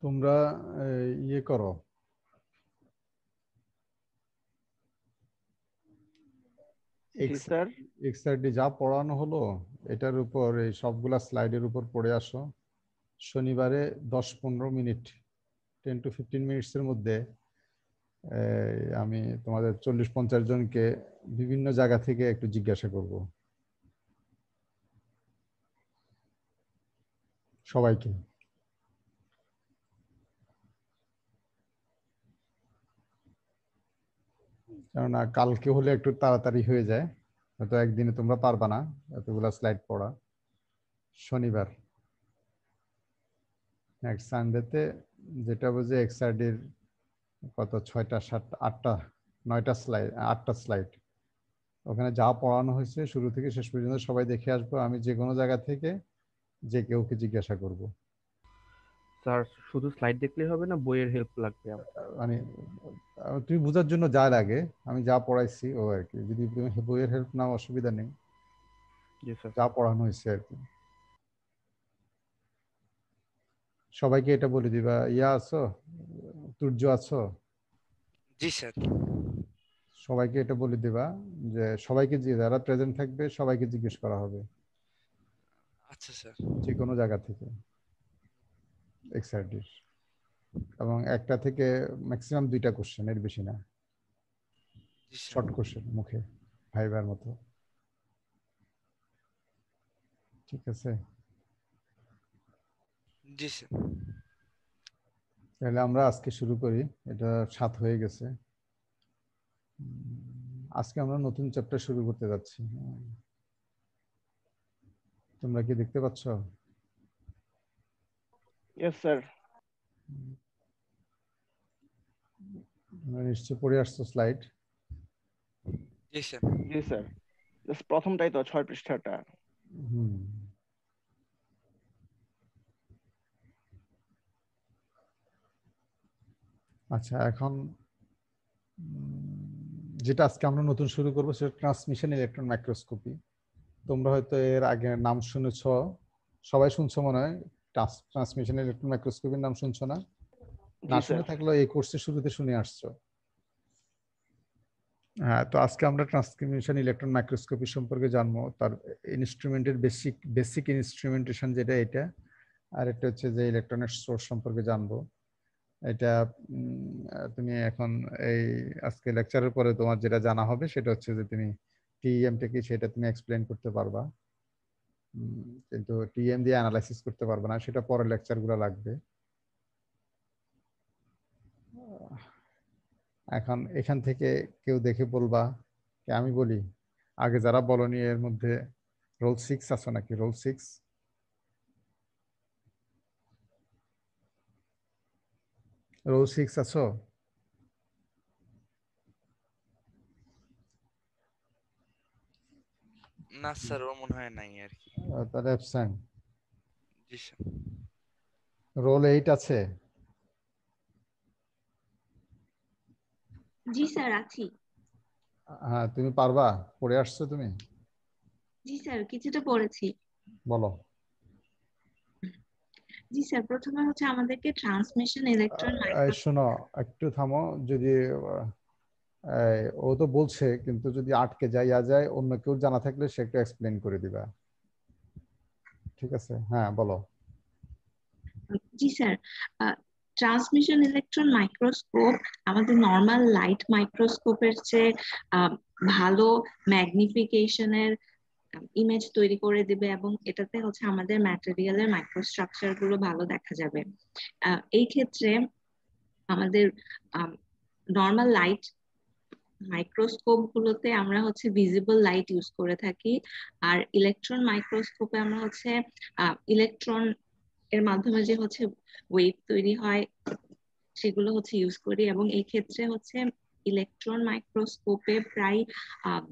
তোমরা ইয়ে করো, জি স্যার। এক্সআরডি যা পড়ানো হলো এটার উপর এই সবগুলা স্লাইডের উপর পড়ে আসো। শনিবারে 10-15 মিনিট, 10 to 15 মিনিটসের মধ্যে আমি তোমাদের 40-50 জনকে বিভিন্ন জায়গা থেকে একটু জিজ্ঞাসা করব, সবাইকে। কেননা কালকে হলে একটু তাড়াতাড়ি হয়ে যায়, হয়তো একদিনে তোমরা পারবা না এতগুলা স্লাইড পড়া। শনিবার নেক্সট সানডেতে, যেটা বুঝে এক্সআরডির কত 6টা 7টা 8টা 9টা স্লাইড, 8টা স্লাইড, ওখানে যা পড়ানো হয়েছে শুরু থেকে শেষ পর্যন্ত সবাই দেখে আসবো। আমি যে কোনো জায়গা থেকে যে কেউকে জিজ্ঞাসা করব। স্যার শুধু স্লাইড দেখলেই হবে না, বইয়ের হেল্প লাগবে আমার। মানে তুমি বোঝার জন্য যা লাগে, আমি যা পড়াইছি ও আর কি, যদি তুমি বইয়ের হেল্প নাও অসুবিধা নেই, জি স্যার। যা পড়ানো হয়েছে আর কি। সবাইকে এটা বলে দিবা, ইয়া আছো, তুর্য আছো, জি স্যার। সবাইকে এটা বলে দিবা যে সবাইকে, যে যারা প্রেজেন্ট থাকবে সবাইকে জিজ্ঞেস করা হবে আচ্ছা স্যার। যে কোনো জায়গা থেকে এক্সআরডি, এবং একটা থেকে ম্যাক্সিমাম 2টা কোশ্চেন, এর বেশি না। জি স্যার। শর্ট কোশ্চেন মুখে, ভাইবার মতো। ঠিক আছে, জি স্যার। তাহলে আমরা আজকে শুরু করি। এটা 7 হয়ে গেছে। আজকে আমরা নতুন চ্যাপ্টার শুরু করতে যাচ্ছি। তোমরা কি দেখতে পাচ্ছ? Yes sir. তোমরা নিশ্চয় পড়ে আসছো স্লাইড। জি স্যার। জি স্যার, জাস্ট প্রথমটাই তো 6 পৃষ্ঠাটা। হুম, আচ্ছা। এখন যেটা আজকে আমরা নতুন শুরু করবো সেটা ট্রান্সমিশন ইলেকট্রন মাইক্রোস্কোপি। তোমরা হয়তো এর আগে নাম শুনেছ, সবাই শুনছো মনে হয়। ট্রান্সমিশন ইলেকট্রন মাইক্রোস্কোপির নাম শুনছো না? না জি শুনে স্যার। থাকলেও এই কোর্সের শুরুতে শুনে আসছো। হ্যাঁ, তো আজকে আমরা ট্রান্সমিশন ইলেকট্রন মাইক্রোস্কোপি সম্পর্কে জানবো। তার ইনস্ট্রুমেন্টের বেসিক ইনস্ট্রুমেন্টেশন যেটা, এটা। আর একটা হচ্ছে যে ইলেকট্রনের সোর্স সম্পর্কে জানবো। এটা তুমি এখন এই আজকে লেকচারের পরে তোমার যেটা জানা হবে সেটা হচ্ছে যে তুমি টিএমটা কি সেটা তুমি এক্সপ্লেন করতে পারবা, কিন্তু টিএম দিয়ে অ্যানালাইসিস করতে পারবে না, সেটা পরের লেকচারগুলো লাগবে। এখন এখান থেকে কেউ দেখে বলবা, আমি বলি আগে যারা বলনি এর মধ্যে রোল 6 আছো নাকি? রোল 6, রোল 6 আছো? না স্যার, ওর মনে হয় নাই আর কি। তাহলে অ্যাবসেন্ট। জি স্যার। রোল 8 আছে? জি স্যার আছি। হ্যাঁ, তুমি পারবা? পড়ে আসছো তুমি? জি স্যার কিছুটা পড়েছি। বলো। জি স্যার, প্রথমে হচ্ছে আমাদেরকে ট্রান্সমিশন ইলেকট্রন শোনো, একটু থামো। যদি ও তো বলছে, কিন্তু যদি আটকে যায় অন্য কেউ জানা থাকলে সে একটু এক্সপ্লেন করে দিবা। ঠিক আছে, হ্যাঁ বলো। জি স্যার, ট্রান্সমিশন ইলেকট্রন মাইক্রোস্কোপ আমাদের নর্মাল লাইট মাইক্রোস্কোপের চেয়ে ভালো ম্যাগনিফিকেশনের ইমেজ তৈরি করে দিবে, এবং এটাতে হচ্ছে আমাদের ম্যাটেরিয়ালের মাইক্রোস্ট্রাকচার গুলো ভালো দেখা যাবে। এই ক্ষেত্রে আমাদের নর্মাল লাইট মাইক্রোস্কোপ গুলোতে আমরা হচ্ছে ভিজিবল লাইট ইউজ করে থাকি, আর ইলেকট্রন মাইক্রোস্কোপে আমরা হচ্ছে ইলেকট্রন এর মাধ্যমে যে হচ্ছে ওয়েভ তৈরি হয় সেগুলো হচ্ছে ইউজ করি। এবং এই ক্ষেত্রে হচ্ছে ইলেকট্রন মাইক্রোস্কোপে প্রায়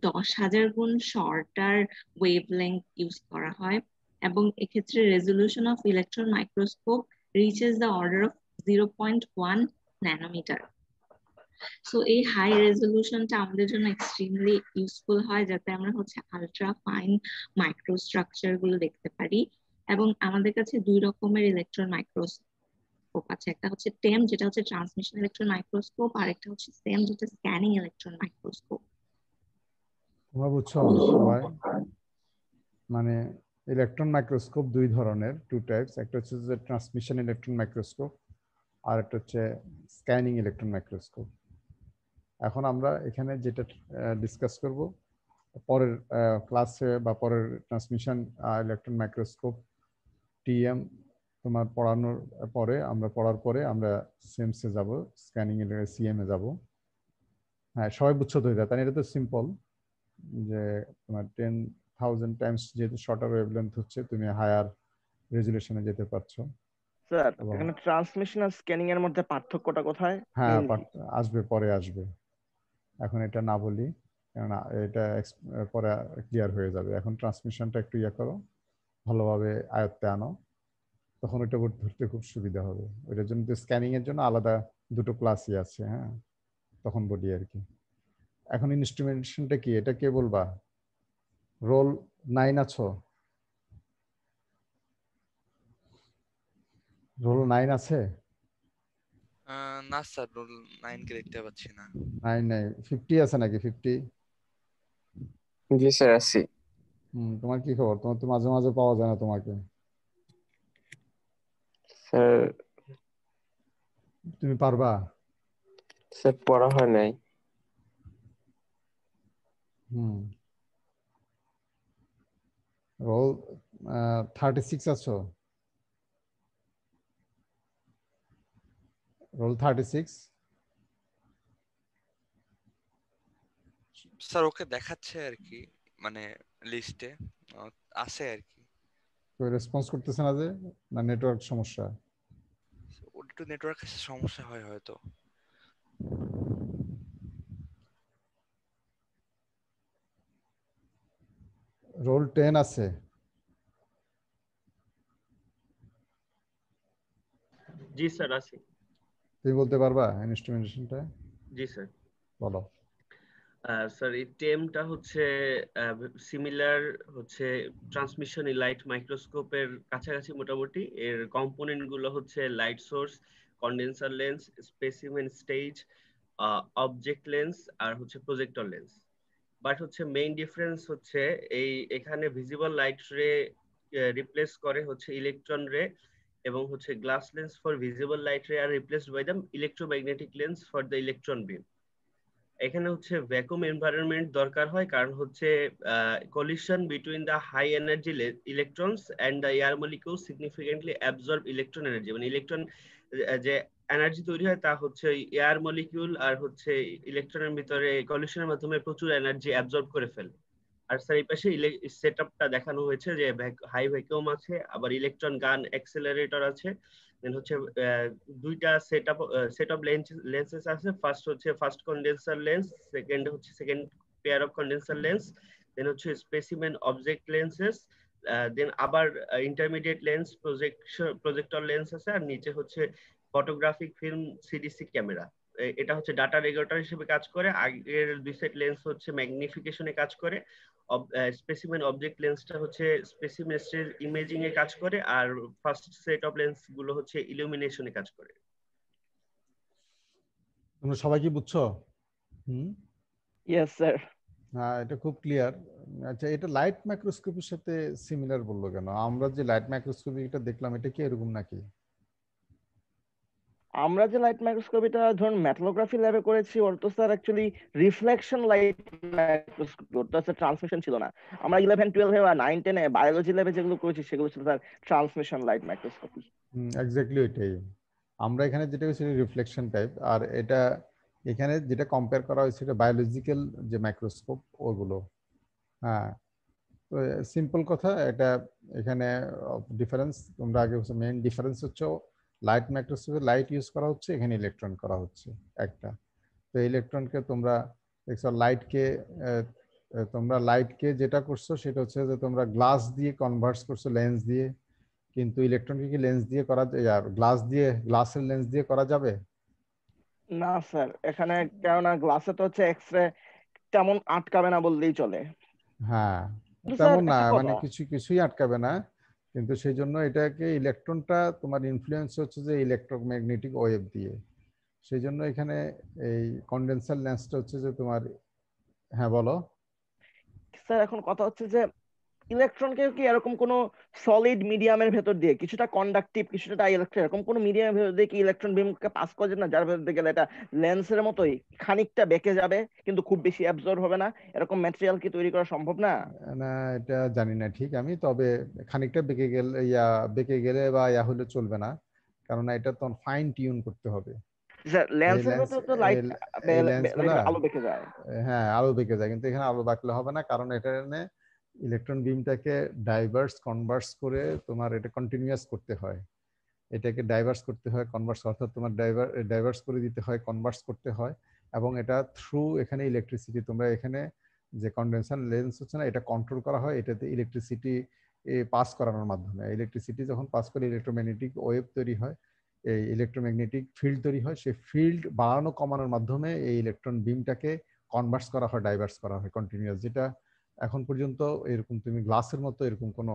10,000 গুণ শর্টার ওয়েভ লেংথ ইউজ করা হয়, এবং এক্ষেত্রে resolution of electron microscope reaches the order of 0.1 nanometre. So এই হাই রেজলিউশনটা আমাদের জন্য এক্সট্রিমলি ইউজফুল হয়, যাতে আমরা হচ্ছে আলট্রা ফাইন মাইক্রোস্ট্রাকচার গুলো দেখতে পারি। এবং আমাদের কাছে 2 রকমের ইলেকট্রন মাইক্রোস্কোপ মাইক্রোস্কোপ আছে, একটা হচ্ছে টেম যেটা হচ্ছে ট্রান্সমিশন ইলেকট্রন মাইক্রোস্কোপ, আর একটা হচ্ছে সেম যেটা স্ক্যানিং ইলেকট্রন মাইক্রোস্কোপ। তোমরা বুঝছো সবাই? মানে ইলেকট্রন মাইক্রোস্কোপ দুই ধরনের, টু টাইপস। একটা হচ্ছে যে ট্রান্সমিশন ইলেকট্রন মাইক্রোস্কোপ, আর একটা হচ্ছে স্ক্যানিং ইলেকট্রন মাইক্রোস্কোপ। এখন আমরা এখানে যেটা ডিসকাস করব পরের ক্লাসে বা পরের ট্রান্সমিশন ইলেকট্রন মাইক্রোস্কোপ টিএম তোমার পড়ানোর পরে, আমরা পড়ার পরে আমরা সিএমসে যাব, স্ক্যানিং এর সিএম এ যাব। হ্যাঁ, সবাই বুঝছো তো? এটা তাই, এটা তো সিম্পল, যে তোমার 10,000 টাইমস যেহেতু শর্টার ওয়েভলেন্থ হচ্ছে, তুমি হায়ার রেজুলেশনে যেতে পারছো। স্যার এবং এখানে ট্রান্সমিশন আর স্ক্যানিং এর মধ্যে পার্থক্যটা কোথায়? হ্যাঁ, Mainly? আসবে, পরে আসবে, এখন এটা না বলি, কেননা এটা পরে ক্লিয়ার হয়ে যাবে। এখন ট্রান্সমিশনটা একটু ইয়ে করো, ভালোভাবে আয়ত্তে আনো, তখন ওটা ধরতে খুব সুবিধা হবে। ওইটার জন্য স্ক্যানিং এর জন্য আলাদা দুটো ক্লাসই আছে, হ্যাঁ, তখন বলি আর কি। এখন ইনস্ট্রুমেন্টেশনটা কি, এটা কে বলবা? রোল 9 আছো? রোল 9 আছে? না স্যার, রোল 9 কে দেখতে পাচ্ছি না। 9 নাই, 50 আছে নাকি? 50? জি স্যার আছি। তোমার কি খবর? তোমার তো মাঝে মাঝে পাওয়া যায় না তোমাকে। স্যার তুমি পারবা? স্যার পড়া হয় নাই। হুম, রোল 36 আছো? রোল 36? স্যার ওকে দেখাচ্ছে আর কি, মানে লিস্টে আছে আর কি। কেউ রেসপন্স করতেছে না যে, না নেটওয়ার্ক সমস্যা? ওর একটু নেটওয়ার্কের সমস্যা হয় হয়তো। রোল 10 আছে? জি স্যার আছি। তুমি বলতে পারবা ইনস্ট্রুমেন্টেশনটা? জি স্যার। বলো। স্যার এই টেমটা হচ্ছে সিমিলার হচ্ছে ট্রান্সমিশন লাইট মাইক্রোস্কোপের কাছাকাছি মোটামুটি। এর কম্পোনেন্ট গুলো হচ্ছে light source, condenser lens, specimen stage, object lens আর হচ্ছে প্রজেক্টর লেন্স। বাট হচ্ছে মেইন ডিফারেন্স হচ্ছে এই এখানে ভিজিবল লাইট রে রিপ্লেস করে হচ্ছে ইলেকট্রন রে, এবং হচ্ছে glass lens for visible light ray আর replaced by the electromagnetic lens for the electron beam. এখানে হচ্ছে ভ্যাকুয়াম এনভায়রনমেন্ট দরকার হয়, কারণ হচ্ছে collision between the high energy electrons and the air molecule significantly absorb electron energy. মানে electron যে energy তৈরি হয় তা হচ্ছে এয়ার মলিকিউল আর হচ্ছে ইলেকট্রনের ভিতরে কলিশনের মাধ্যমে প্রচুর এনার্জি অ্যাবজর্ব করে ফেলে। আর স্যার এই পাশে সেটআপটা দেখানো হয়েছে যে হাই ভ্যাকুয়াম আছে, আবার ইলেকট্রন গান অ্যাক্সেলারেটর আছে, দেন হচ্ছে দুইটা সেট অফ লেন্সেস আছে। ফার্স্ট হচ্ছে ফার্স্ট কন্ডেন্সার লেন্স, সেকেন্ড হচ্ছে second pair of condenser lens, then হচ্ছে স্পেসিমেন অবজেক্ট লেন্সেস, দেন আবার ইন্টারমিডিয়েট লেন্স প্রজেক্টর লেন্স আছে, আর নিচে হচ্ছে ফটোগ্রাফিক ফিল্ম সিডিসি ক্যামেরা। এটা হচ্ছে ডাটা রেগুলেটর হিসেবে কাজ করে। আগের দুই সেট লেন্স হচ্ছে ম্যাগনিফিকেশনে কাজ করে, স্পেসিমেন অবজেক্ট লেন্সটা হচ্ছে স্পেসিমেন ইমেজিং এ কাজ করে, আর ফার্স্ট সেট অফ লেন্স গুলো হচ্ছে ইলুমিনেশনে কাজ করে। তোমরা সবাই কি বুঝছো? Yes sir. হ্যাঁ, এটা খুব ক্লিয়ার। আচ্ছা, এটা লাইট মাইক্রোস্কোপের সাথে সিমিলার বললো কেন? আমরা যে লাইট মাইক্রোস্কোপি এটা দেখলাম, এটা কি এরকম নাকি? আমরা যে লাইট মাইক্রোস্কোপিটা ধরুন মেটালোগ্রাফি ল্যাবে করেছি, ওর তো sir actually reflection light microscopy, ওর তো স্যার ট্রান্সমিশন ছিল না। আমরা 11, 12 বা 9, 10 এ বায়োলজি ল্যাবে যেগুলো করেছি সেগুলো ছিল sir transmission light microscopy. Exactly ওইটাই। আমরা এখানে যেটা হচ্ছে রিফ্লেকশন টাইপ, আর এটা এখানে যেটা কম্পেয়ার করা হয়েছে এটা বায়োলজিক্যাল যে মাইক্রোস্কোপ ওগুলো। হ্যাঁ, তো সিম্পল কথা, এটা এখানে ডিফারেন্স তোমরা আগে মেইন ডিফারেন্স হচ্ছে লাইট মাইক্রোস্কোপে লাইট ইউজ করা হচ্ছে, এখানে ইলেকট্রন করা হচ্ছে একটা। তো ইলেকট্রনকে তোমরা দেখছো, তোমরা লাইটকে যেটা করছো সেটা হচ্ছে যে তোমরা গ্লাস দিয়ে কনভার্ট করছো লেন্স দিয়ে, কিন্তু ইলেকট্রনকে কি লেন্স দিয়ে করা যায় আর গ্লাসের লেন্স দিয়ে করা যাবে? না স্যার, এখানে কেননা গ্লাসে তো হচ্ছে এক্সরে তেমন আটকাবে না বললেই চলে। হ্যাঁ, কিন্তু স্যার তেমন না, একটা মানে কথা, কিছুই আটকাবে না, কিন্তু সেই জন্য এটাকে ইলেকট্রনটা তোমার ইনফ্লুয়েন্স হচ্ছে যে ইলেকট্রোম্যাগনেটিক ওয়েভ দিয়ে। সেই জন্য এখানে এই কন্ডেন্সার লেন্সটা হচ্ছে যে তোমার, হ্যাঁ বলো স্যার এখন কথা হচ্ছে যে ইলেকট্রনকে কি এরকম কোনো সলিড মিডিয়ামের ভেতর দিয়ে কিছুটা কন্ডাক্টিভ কিছুটা ডাইইলেকট্রিক এরকম কোনো মিডিয়ামের ভেতর দিয়ে কি ইলেকট্রন বিমকে পাস করে না, যার ভেতর দিয়ে গেলে এটা লেন্সের মতোই খানিকটা বেঁকে যাবে কিন্তু খুব বেশি অ্যাবজর্ব হবে না, এরকম ম্যাটেরিয়াল কি তৈরি করা সম্ভব না? না এটা জানি না ঠিক আমি, তবে খানিকটা বেঁকে গেলে বা হলে চলবে না, কারণ এটা তো ফাইন টিউন করতে হবে। স্যার লেন্সের ভেতর তো লাইট আলো বেঁকে যায়। হ্যাঁ আলো বেঁকে যায়, কিন্তু এখানে আলো বাঁকলে হবে না, কারণ এটা ইলেকট্রন বিমটাকে ডাইভার্স কনভার্স করে তোমার এটা কন্টিনিউয়াস করতে হয়, এটাকে ডাইভার্স করতে হয় কনভার্স, অর্থাৎ তোমার ডাইভার্স করে দিতে হয়, কনভার্স করতে হয়, এবং এটা থ্রু এখানে ইলেকট্রিসিটি, তোমরা এখানে যে কন্ডেনসার লেন্স হচ্ছে না এটা কন্ট্রোল করা হয় এটাতে ইলেকট্রিসিটি পাস করানোর মাধ্যমে। ইলেকট্রিসিটি যখন পাস করে ইলেকট্রোম্যাগনেটিক ওয়েভ তৈরি হয়, এই ইলেকট্রোম্যাগনেটিক ফিল্ড তৈরি হয়, সেই ফিল্ড বাড়ানো কমানোর মাধ্যমে এই ইলেকট্রন বিমটাকে কনভার্স করা হয়, ডাইভার্স করা হয় কন্টিনিউয়াস, যেটা এখন পর্যন্ত এরকম তুমি গ্লাসের মতো এরকম কোনো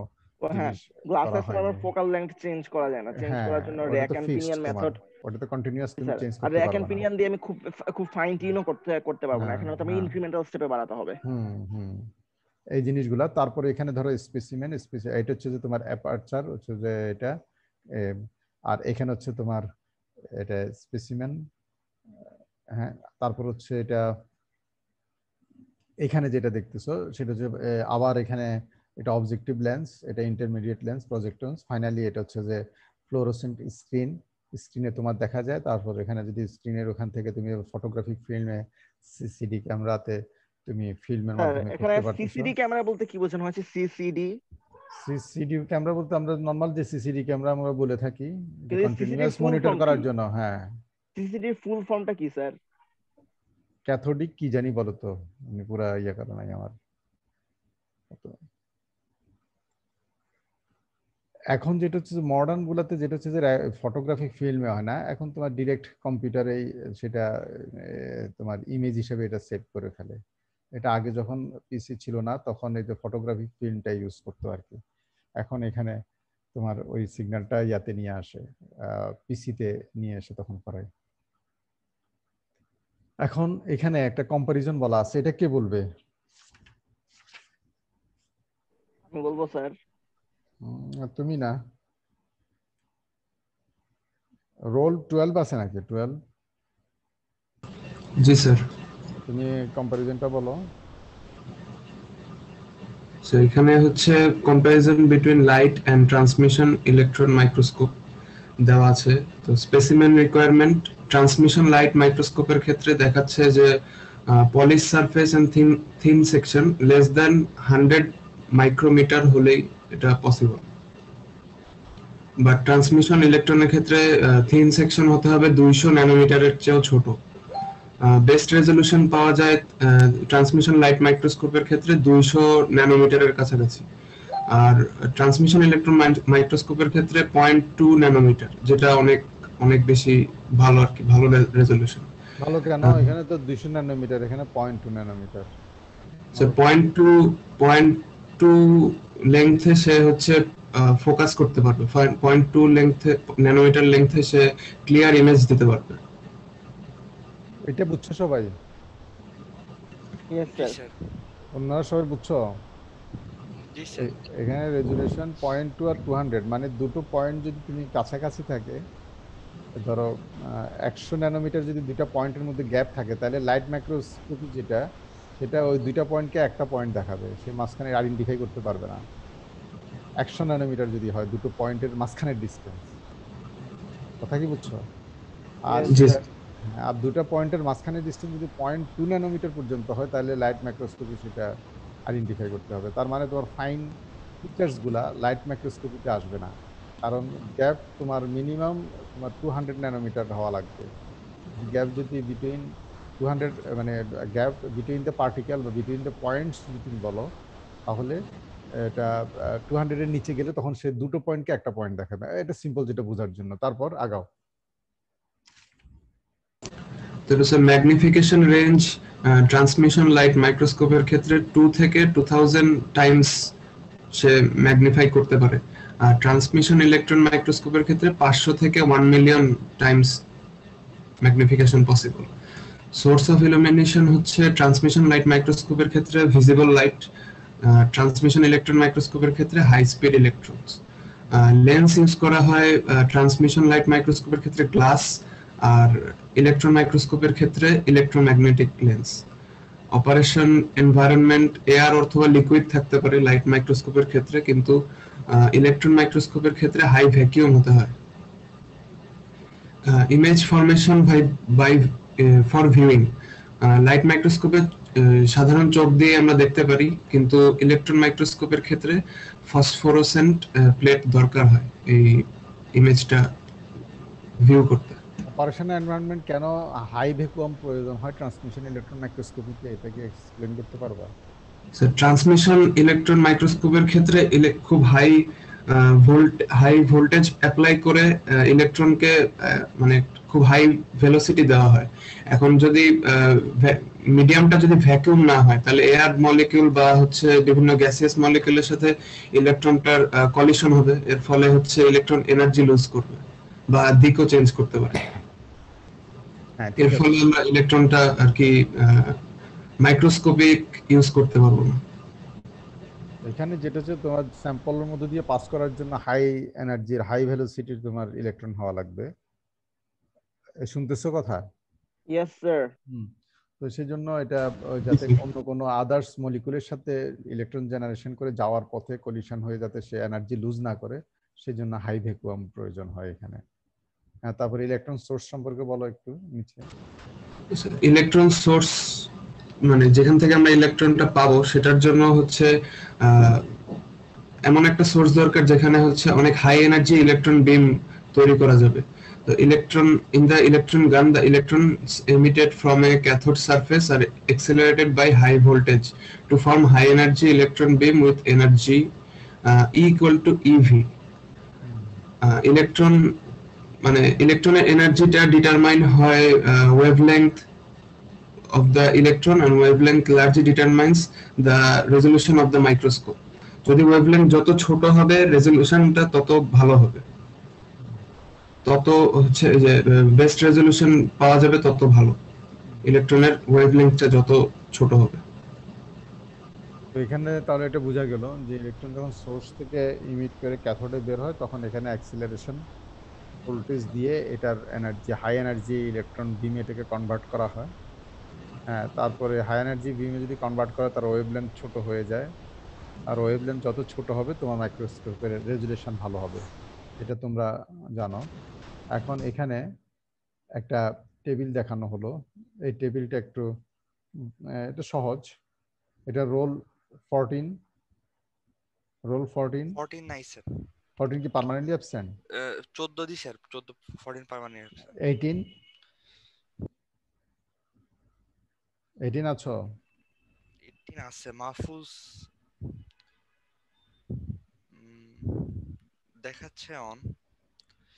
হ্যাঁ গ্লাসের আবার ফোকাল লেংথ চেঞ্জ করা যায় না, চেঞ্জ করার জন্য র‍্যাক এন্ড পিনিয়ন মেথড, ওটা তো কন্টিনিউয়াস তুমি চেঞ্জ করতে পারবে। আর র‍্যাক এন্ড পারবে পিনিয়ন দিয়ে আমি খুব ফাইন টিউনও করতে পারবো না, এখানে তো আমি ইনক্রিমেন্টাল স্টেপে বাড়াতে হবে। এই জিনিসগুলা। তারপরে এখানে ধরো স্পেসিমেন, এটা হচ্ছে যে তোমার অ্যাপারচার হচ্ছে যে এটা, আর এখানে হচ্ছে তোমার এটা স্পেসিমেন, হ্যাঁ তারপর হচ্ছে এটা এখানে যেটা দেখতেছো সেটা হচ্ছে আবার এখানে এটা অবজেক্টিভ লেন্স, এটা ইন্টারমিডিয়েট লেন্স, প্রজেক্টরস, ফাইনালি এটা হচ্ছে যে ফ্লোরোসেন্ট স্ক্রিনে তোমার দেখা যায়। তারপর এখানে যদি স্ক্রিনের ওখান থেকে তুমি ফটোগ্রাফিক ফিল্মে সিসিডি ক্যামেরাতে তুমি ফিল্মের মাধ্যমে এখানে সিসিডি ক্যামেরা বলতে কি বোঝানো হচ্ছে? সিসিডি ক্যামেরা বলতে আমরা নরমাল যে সিসিডি ক্যামেরা আমরা বলে থাকি কন্টিনিউয়াস মনিটর করার জন্য। হ্যাঁ সিসিডি ফুল ফর্মটা কি স্যার? ক্যাথোডিক কি জানি বলো তো, আমি পুরো ইয়া করা নাই আমার। এখন যেটা হচ্ছে মডার্ন গুলাতে যেটা হচ্ছে যে ফটোগ্রাফিক ফিল্মে হয় না, এখন তোমার ডিরেক্ট কম্পিউটারে সেটা তোমার ইমেজ হিসেবে এটা সেভ করে ফেলে। এটা আগে যখন পিসি ছিল না তখন এই যে ফটোগ্রাফিক ফিল্মটা ইউজ করতো আর কি, এখন এখানে তোমার ওই সিগন্যালটা ইয়াতে নিয়ে আসে, পিসিতে নিয়ে এসে তখন করায়। এখন এখানে একটা কম্পারিজন বলা আছে, এটা কে বলবে? আমি বলবো স্যার। তুমি না, রোল 12 আছে নাকি? 12? জি স্যার। তুমি কম্পারিজনটা বলো। সো এখানে হচ্ছে comparison between light and transmission electron microscope দেওয়া আছে। তো স্পেসিমেন রিকোয়ারমেন্ট, ট্রান্সমিশন লাইট মাইক্রোস্কোপের ক্ষেত্রে দেখাচ্ছে যে polish surface and thin section less than 100 micrometre হলেই এটা পসিবল। বাট ট্রান্সমিশন ইলেকট্রনের ক্ষেত্রে থিন সেকশন হতে হবে 200 ন্যানোমিটারের চেয়েও ছোট। বেস্ট রেজোলিউশন পাওয়া যায় ট্রান্সমিশন লাইট মাইক্রোস্কোপের ক্ষেত্রে 200 ন্যানোমিটারের কাছাকাছি, আর ট্রান্সমিশন ইলেকট্রন মাইক্রোস্কোপের ক্ষেত্রে 0.2 ন্যানোমিটার, যেটা অনেক অনেক বেশি ভালো আর কি, ভালো রেজোলিউশন। ভালো কেন? এখানে তো 200 ন্যানোমিটার, এখানে 0.2 ন্যানোমিটার। সো 0.2 লেংথে সে হচ্ছে ফোকাস করতে পারবে, 0.2 লেংথে ন্যানোমিটার লেংথে সে ক্লিয়ার ইমেজ দিতে পারবে। এটা বুঝছো সবাই? Yes sir. আপনারা সবাই বুঝছো? জি স্যার। এখানে রেজোলিউশন 0.2 আর 200, মানে দুটো পয়েন্ট যদি তুমি কাছাকাছি থাকে, ধরো 100 ন্যানোমিটার যদি দুইটা পয়েন্টের মধ্যে গ্যাপ থাকে, তাহলে লাইট মাইক্রোস্কোপি যেটা সেটা ওই দুইটা পয়েন্টকে একটা পয়েন্ট দেখাবে, সে মাঝখানে আইডেন্টিফাই করতে পারবে না। 100 ন্যানোমিটার যদি হয় দুটো পয়েন্টের মাঝখানের ডিসটেন্স, কথা কি বুঝছো? আর দুটো পয়েন্টের মাঝখানের ডিসটেন্স যদি 0.2 ন্যানোমিটার পর্যন্ত হয়, তাহলে লাইট মাইক্রোস্কোপি সেটা আইডেন্টিফাই করতে হবে। তার মানে তোমার ফাইন ফিচার্সগুলা লাইট মাইক্রোস্কোপিতে আসবে না, কারণ গ্যাপ তোমার মিনিমাম তোমার 200 ন্যানোমিটার হওয়া লাগবে। গ্যাপ যদি বিটুইন 200 মানে গ্যাপ বিটুইন দ্য পার্টিকেল বা বিটুইন দ্য পয়েন্টস যদি তুমি বলো, তাহলে এটা 200 এর নিচে গেলে তখন সে দুটো পয়েন্টকে একটা পয়েন্ট দেখাবে। এটা সিম্পল, যেটা বোঝার জন্য। তারপর আগাও। ম্যাগনিফিকেশন রেঞ্জ ট্রান্সমিশন লাইট মাইক্রোস্কোপের ক্ষেত্রে 2 থেকে 2000 টাইমস সে ম্যাগনিফাই করতে পারে, আর ট্রান্সমিশন ইলেকট্রন মাইক্রোস্কোপের ক্ষেত্রে 500 থেকে 1 million times magnification possible. Source of illumination হচ্ছে ট্রান্সমিশন লাইট মাইক্রোস্কোপের ক্ষেত্রে ভিজিবল লাইট, ট্রান্সমিশন ইলেকট্রন মাইক্রোস্কোপের ক্ষেত্রে high speed electrons. Lens use করা হয় ট্রান্সমিশন লাইট মাইক্রোস্কোপের ক্ষেত্রে গ্লাস, আর ইলেকট্রন মাইক্রোস্কোপের ক্ষেত্রে electromagnetic lens. Operation environment air অথবা লিকুইড থাকতে পারে লাইট মাইক্রোস্কোপের ক্ষেত্রে, কিন্তু ইলেকট্রন মাইক্রোস্কোপের ক্ষেত্রে হাই ভ্যাকিউম হতে হয়। Image formation by for viewing, light মাইক্রোস্কোপে সাধারণ চোখ দিয়ে আমরা দেখতে পারি, কিন্তু ইলেকট্রন মাইক্রোস্কোপের ক্ষেত্রে ফসফোরেসেন্ট প্লেট দরকার হয় এই ইমেজটা ভিউ করতে। অপারেশন এনভায়রনমেন্ট কেন হাই ভ্যাকুয়াম প্রয়োজন হয় ট্রান্সমিশন ইলেকট্রন মাইক্রোস্কোপিতে, এটা কি এক্সপ্লেইন করতে পারবা? স্যার ট্রান্সমিশন ইলেকট্রন মাইক্রোস্কোপের ক্ষেত্রে খুব হাই ভোল্টেজ অ্যাপ্লাই করে ইলেকট্রনকে মানে খুব হাই ভেলোসিটি দেওয়া হয়। এখন যদি মিডিয়ামটা যদি ভ্যাকুয়াম না হয়, তাহলে এয়ার মলিকিউল বা হচ্ছে বিভিন্ন গ্যাসিয়াস মলিকিউলের সাথে ইলেকট্রনটার কলিশন হবে, এর ফলে হচ্ছে ইলেকট্রন এনার্জি লুজ করবে বা দিকও চেঞ্জ করতে পারে। এর ফলে আমরা ইলেকট্রনটা আর কি মাইক্রোস্কোপিক ইউজ করতে পারবো না। এখানে যেটা হচ্ছে তোমার স্যাম্পলের মধ্যে দিয়ে পাস করার জন্য হাই এনার্জির হাই ভেলোসিটির তোমার ইলেকট্রন হওয়া লাগবে। শুনতেছো কথা? Yes sir. তো সেই জন্য এটা যাতে অন্য কোনো আদার্স মলিকুলের সাথে ইলেকট্রন জেনারেশন করে যাওয়ার পথে কলিশন হয়ে যাতে সে এনার্জি লুজ না করে, সেই জন্য হাই ভ্যাকুয়াম প্রয়োজন হয় এখানে। হ্যাঁ, তারপরে ইলেকট্রন সোর্স সম্পর্কে বলো একটু নিচে। ইলেকট্রন সোর্স মানে যেখান থেকে আমরা ইলেকট্রনটা পাবো, সেটার জন্য হচ্ছে এমন একটা সোর্স দরকার যেখানে হচ্ছে অনেক হাই এনার্জি ইলেকট্রন বিম তৈরি করা যাবে। The electron in the electron gun, the electrons emitted from a cathode surface are accelerated by high voltage to form high energy electron beam with energy E equal to EV. Electron মানে ইলেকট্রনের এনার্জিটা determine হয় wavelength of the electron, and wavelength largely determines the resolution of the microscope. যদি wavelength যত ছোট হবে, রেজোলিউশনটা তত ভালো হবে, তত হচ্ছে যে বেস্ট রেজোলিউশন পাওয়া যাবে, তত ভালো। ইলেকট্রনের ওয়েভলেংথটা যত ছোট হবে। তো এখানে তাহলে এটা বোঝা গেল যে ইলেকট্রন যখন সোর্স থেকে ইমিট করে ক্যাথোডে বের হয়, তখন এখানে অ্যাক্সিলারেশন ভোল্টেজ দিয়ে এটার এনার্জি হাই এনার্জি ইলেকট্রন বিমে এটাকে কনভার্ট করা হয়। হ্যাঁ, তারপরে হাই এনার্জি বিমে যদি কনভার্ট করে, তার ওয়েভলেন্থ ছোট হয়ে যায়, আর ওয়েভলেন্থ যত ছোট হবে তোমার মাইক্রোস্কোপের রেজুলেশন ভালো হবে, এটা তোমরা জানো। এখন এখানে একটা টেবিল দেখানো হলো, এই টেবিলটা একটু এটা সহজ। এটা রোল 14 নাই স্যার। 14 কি পার্মানেন্টলি অ্যাবসেন্ট? 14 দি স্যার, 14 পার্মানেন্ট। 18 আছো? 18 আছে। মাহফুজ দেখাচ্ছে অন।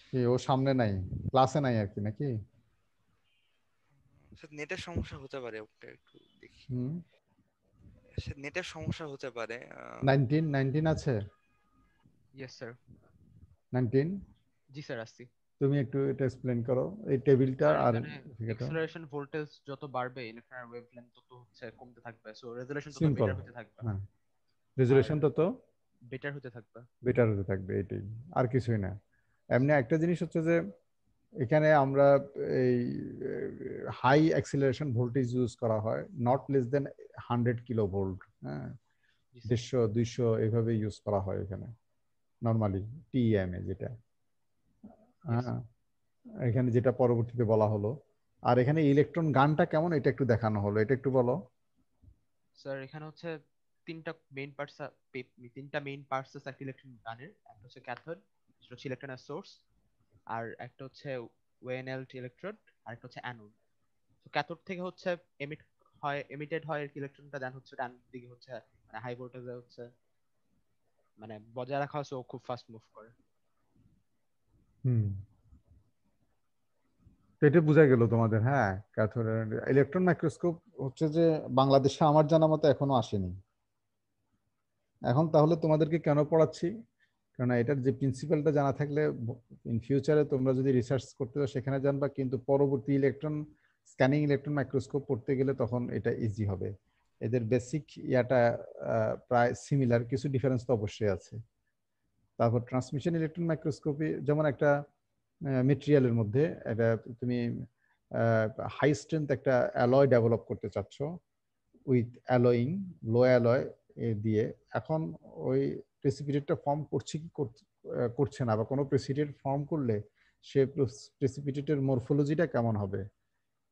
কি ও সামনে নাই, ক্লাসে নাই আর কি নাকি? স্যার নেটের সমস্যা হতে পারে, ওটা একটু দেখি। স্যার নেটের সমস্যা হতে পারে। 19 আছে? Yes sir. 19? জি স্যার আসছি। তুমি একটু এটা এক্সপ্লেইন করো এই টেবিলটা। আর অ্যাক্সেলারেশন ভোল্টেজ যত বাড়বে ইলেকট্রনের ওয়েভলেন্থ তত হচ্ছে কমতে থাকবে, সো রেজোলিউশন তত বেটার হতে থাকবে। হ্যাঁ, রেজোলিউশন তত বেটার হতে থাকবে। বেটার হতে থাকবে, এটাই, আর কিছুই না। এমনি একটা জিনিস হচ্ছে যে এখানে আমরা এই হাই অ্যাক্সিলারেশন ভোল্টেজ ইউজ করা হয়, not less than 100 kilo volt. হ্যাঁ, 150 200 এইভাবে ইউজ করা হয় এখানে নরমালি টিএমএ যেটা। হ্যাঁ, এখানে যেটা পরবর্তীতে বলা হলো। আর এখানে ইলেকট্রন গানটা কেমন এটা একটু দেখানো হলো, এটা একটু বলো স্যার। এখানে হচ্ছে তিনটা মেইন পার্টস আছে একটা ইলেকট্রন গানের। একটা হচ্ছে ক্যাথোড, যেটা হচ্ছে ইলেকট্রনের সোর্স, আর একটা হচ্ছে ওয়েনেল্ট ইলেকট্রোড, আর একটা হচ্ছে অ্যানোড। তো ক্যাথোড থেকে হচ্ছে এমিটেড হয় ইলেকট্রনটা, দেন হচ্ছে ডান দিকে হচ্ছে মানে হাই ভোল্টেজে হচ্ছে মানে বজায় রাখা হয়, সো খুব ফাস্ট মুভ করে। তো এটা বোঝা গেল তোমাদের। হ্যাঁ, ক্যাথোড ইলেকট্রন মাইক্রোস্কোপ হচ্ছে যে বাংলাদেশে আমার জানা মতো এখনো আসেনি। এখন তাহলে তোমাদেরকে কেন পড়াচ্ছি, কারণ এটার যে প্রিন্সিপালটা জানা থাকলে ইন ফিউচারে তোমরা যদি রিসার্চ করতে চাও সেখানে জানবা, কিন্তু পরবর্তী ইলেকট্রন স্ক্যানিং ইলেকট্রন মাইক্রোস্কোপ পড়তে গেলে তখন এটা ইজি হবে। এদের বেসিক ইয়াটা প্রায় সিমিলার, কিছু ডিফারেন্স তো অবশ্যই আছে। তারপর ট্রান্সমিশন ইলেকট্রন মাইক্রোস্কোপি যেমন একটা মেটেরিয়ালের মধ্যে এটা তুমি হাই স্ট্রেংথ একটা অ্যালয় ডেভেলপ করতে চাচ্ছ উইথ অ্যালয়িং, লো অ্যালয় দিয়ে। এখন ওই প্রেসিপিটেটটা ফর্ম করছে কি করছে না, বা কোনো প্রেসিপিটেট ফর্ম করলে সে প্রেসিপিটেটের মরফোলজিটা কেমন হবে,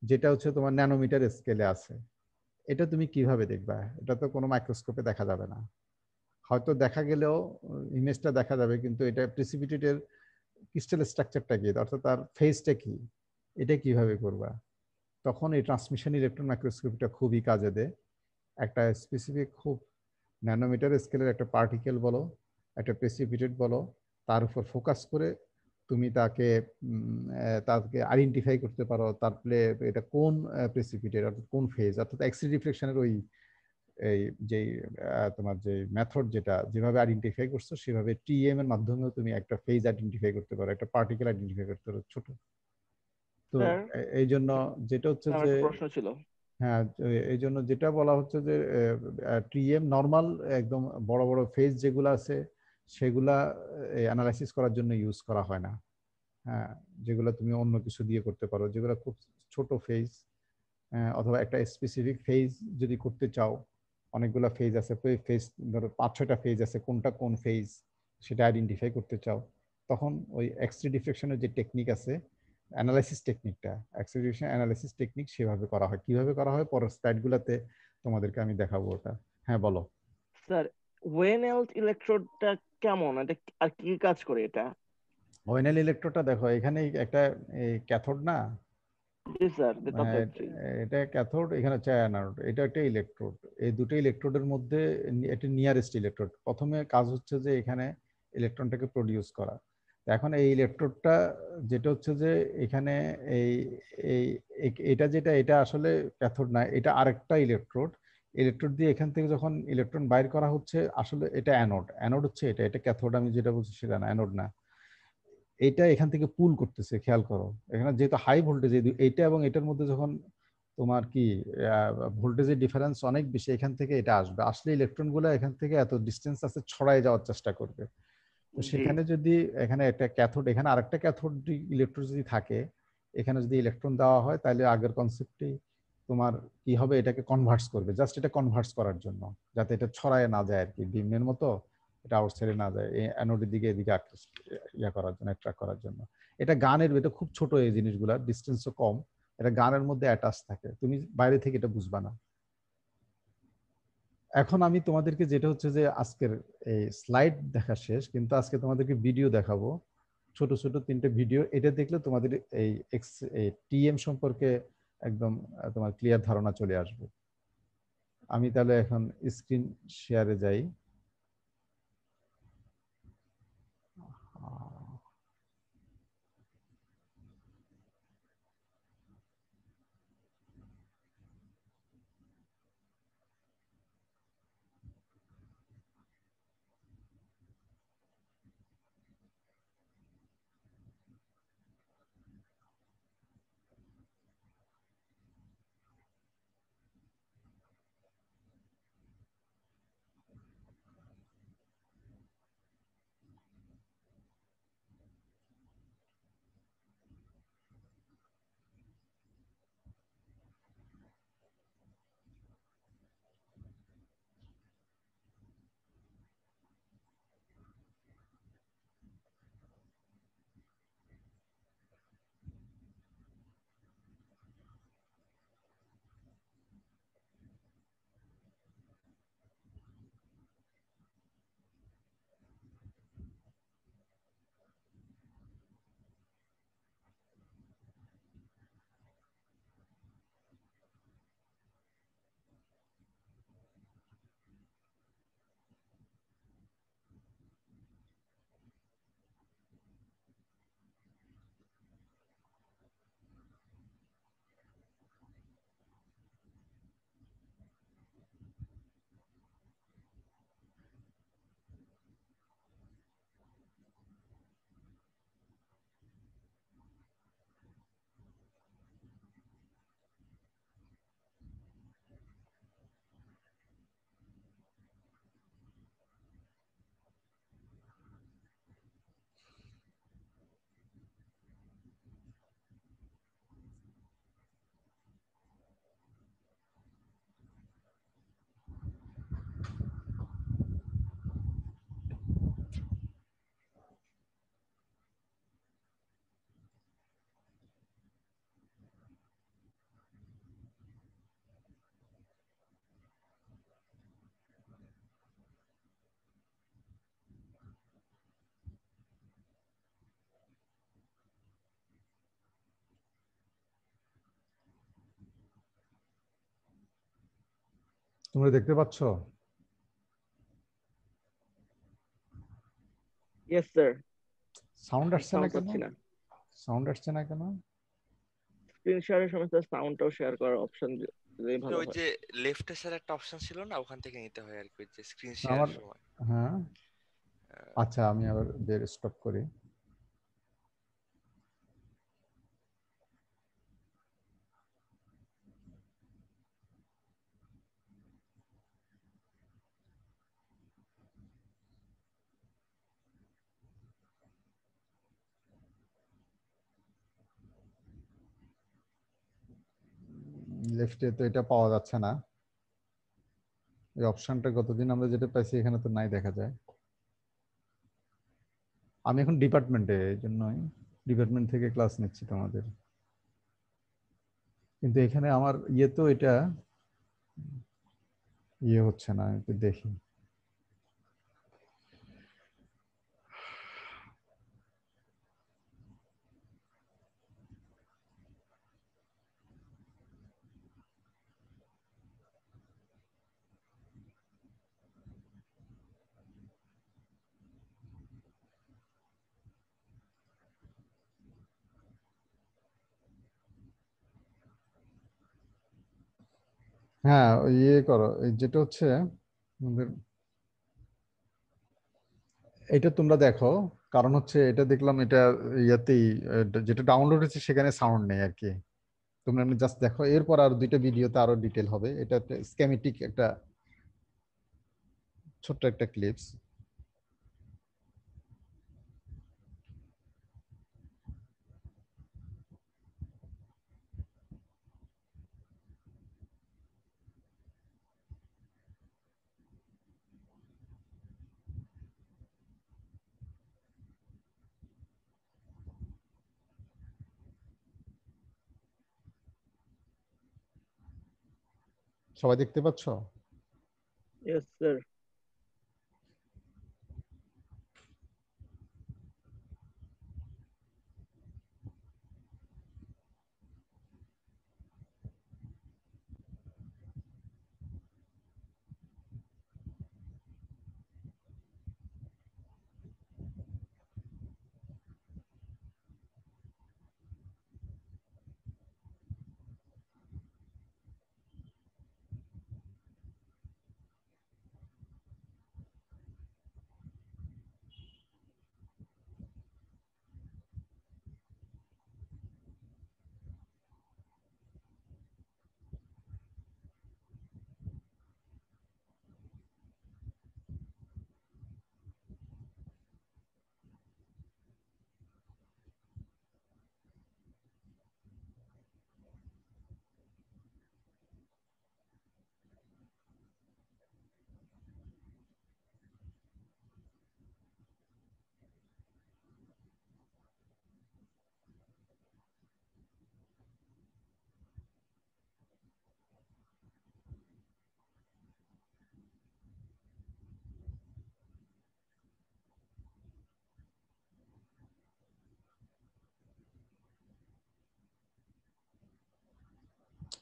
যেটা হচ্ছে তোমার ন্যানোমিটার স্কেলে আছে, এটা তুমি কিভাবে দেখবা? এটা তো কোনো মাইক্রোস্কোপে দেখা যাবে না। হয়তো দেখা গেলেও ইমেজটা দেখা যাবে, কিন্তু এটা প্রেসিপিটেটের ক্রিস্টাল স্ট্রাকচারটা কি, অর্থাৎ তার ফেজটা কি, এটা কিভাবে করবা? তখন এই ট্রান্সমিশন ইলেকট্রন মাইক্রোস্কোপিটা খুবই কাজে দেয়। একটা স্পেসিফিক খুব ন্যানোমিটার স্কেলের একটা পার্টিকেল বলো, একটা প্রেসিপিটেট বলো, তার উপর ফোকাস করে তুমি তাকে আইডেন্টিফাই করতে পারো, তারপরে এটা কোন প্রেসিপিটেট, অর্থাৎ কোন ফেজ, অর্থাৎ এক্স রে রিফ্লেকশনের ওই এই যে তোমার যে মেথড যেটা যেভাবে আইডেন্টিফাই করছো সেভাবে টিএম এর মাধ্যমেও তুমি একটা ফেজ আইডেন্টিফাই করতে পারো, একটা পার্টিকেল আইডেন্টিফাই করতে পারো ছোট। তো এই জন্য যেটা হচ্ছে যে প্রশ্ন ছিল, হ্যাঁ, এই জন্য যেটা বলা হচ্ছে যে টিএম নর্মাল একদম বড় বড় ফেজ যেগুলো আছে সেগুলা অ্যানালাইসিস করার জন্য ইউজ করা হয় না। হ্যাঁ, যেগুলো তুমি অন্য কিছু দিয়ে করতে পারো, যেগুলো খুব ছোট ফেজ, অথবা একটা স্পেসিফিক ফেজ যদি করতে চাও, অনেকগুলো ফেজ আছে, ফেজ ধরো 5-6টা ফেজ আছে, কোনটা কোন ফেজ সেটা আইডেন্টিফাই করতে চাও, তখন ওই এক্স-রে ডিফ্রেকশনের যে টেকনিক আছে, অ্যানালাইসিস টেকনিকটা, এক্স-রে ডিফ্রেকশন অ্যানালাইসিস টেকনিক সেভাবে করা হয়। কিভাবে করা হয় পরের স্লাইডগুলোতে তোমাদেরকে আমি দেখাবো ওটা। হ্যাঁ বলো। স্যার ওয়েনেল ইলেকট্রোডটা কেমন, এটা আর কি কাজ করে এটা? ওয়েনেল ইলেকট্রোডটা দেখো, এখানে একটা ক্যাথোড না, জি স্যার, এটা তো এটা ক্যাথোড, এখানে হচ্ছে অ্যানোড, এটা একটা ইলেকট্রোড। এই দুটো ইলেকট্রোডের মধ্যে এটা নিয়ারেস্ট ইলেকট্রোড। প্রথমে কাজ হচ্ছে যে এখানে ইলেকট্রনটাকে প্রডিউস করা। এখন এই ইলেকট্রোডটা যেটা হচ্ছে যে এখানে এই এই এটা যেটা, এটা আসলে ক্যাথোড না, এটা আরেকটা ইলেকট্রোড। ইলেকট্রোড দিয়ে এখান থেকে যখন ইলেকট্রন বাইর করা হচ্ছে, আসলে এটা অ্যানোড। অ্যানোড হচ্ছে এটা, এটা ক্যাথোড আমি যেটা বলছি সেটা না, অ্যানোড না। এইটা এখান থেকে পুল করতেছে, খেয়াল করো এখানে যেহেতু হাই ভোল্টেজ, এইটা এবং এটার মধ্যে যখন তোমার কি ভোল্টেজের ডিফারেন্স অনেক বেশি, এখান থেকে এটা আসবে, আসলে ইলেকট্রনগুলো এখান থেকে এত ডিস্টেন্স আছে ছড়ায় যাওয়ার চেষ্টা করবে। তো সেখানে যদি এখানে একটা ক্যাথোড, এখানে আরেকটা ক্যাথোড ইলেকট্রন যদি থাকে, এখানে যদি ইলেকট্রন দেওয়া হয়, তাহলে আগের কনসেপ্টেই তোমার কি হবে, এটাকে কনভার্টস করবে, জাস্ট এটা কনভার্টস করার জন্য, যাতে এটা ছড়ায় না যায় আর কি, বিমের মতো এটা আউটসাইডে না যায়, এই অ্যানোডের দিকে এদিকে ইয়া করার জন্য, অ্যাট্রাক্ট করার জন্য। এটা গানের, এটা খুব ছোট এই জিনিসগুলা, ডিস্টেন্সও কম, এটা গানের মধ্যে অ্যাটাচ থাকে, তুমি বাইরে থেকে এটা বুঝবা না। এখন আমি তোমাদেরকে যেটা হচ্ছে যে আজকের এই স্লাইড দেখা শেষ, কিন্তু আজকে তোমাদেরকে ভিডিও দেখাবো, ছোট ছোট 3টে ভিডিও। এটা দেখলে তোমাদের এই টিএম সম্পর্কে একদম তোমার ক্লিয়ার ধারণা চলে আসবে। আমি তাহলে এখন স্ক্রিন শেয়ারে যাই। তোমরা দেখতে পাচ্ছ? Yes sir. সাউন্ড আসছে না সাউন্ড কেন? পাচ্ছি না। সাউন্ড আসছে না কেন? স্ক্রিন শেয়ারের সময় স্যার সাউন্ডটাও শেয়ার করার অপশন দিলেই ভালো ওই হয়। যে লেফটে স্যার একটা অপশন ছিল না, ওখান থেকে নিতে হয় আর কি, ওই যে স্ক্রিন আমার শেয়ারের সময়। হ্যাঁ, আচ্ছা আমি আবার বের স্টপ করি। লেফটে তো এটা পাওয়া যাচ্ছে না, এই অপশনটা গতদিন আমরা যেটা পাইছি এখানে তো নাই দেখা যায়। আমি এখন ডিপার্টমেন্টে, এই জন্যই ডিপার্টমেন্ট থেকে ক্লাস নিচ্ছি তোমাদের, কিন্তু এখানে আমার ইয়ে তো এটা ইয়ে হচ্ছে না, একটু দেখি। হ্যাঁ ওই ইয়ে করো, এই যেটা হচ্ছে আমাদের এটা তোমরা দেখো, কারণ হচ্ছে এটা দেখলাম এটা ইয়াতেই যেটা ডাউনলোড হচ্ছে সেখানে সাউন্ড নেই আর কি। তোমরা এমনি জাস্ট দেখো, এরপর আর দুইটা ভিডিওতে আরো ডিটেল হবে। এটা একটা স্কেমেটিক একটা ছোট্ট একটা ক্লিপস। সবাই দেখতে পাচ্ছ? Yes sir.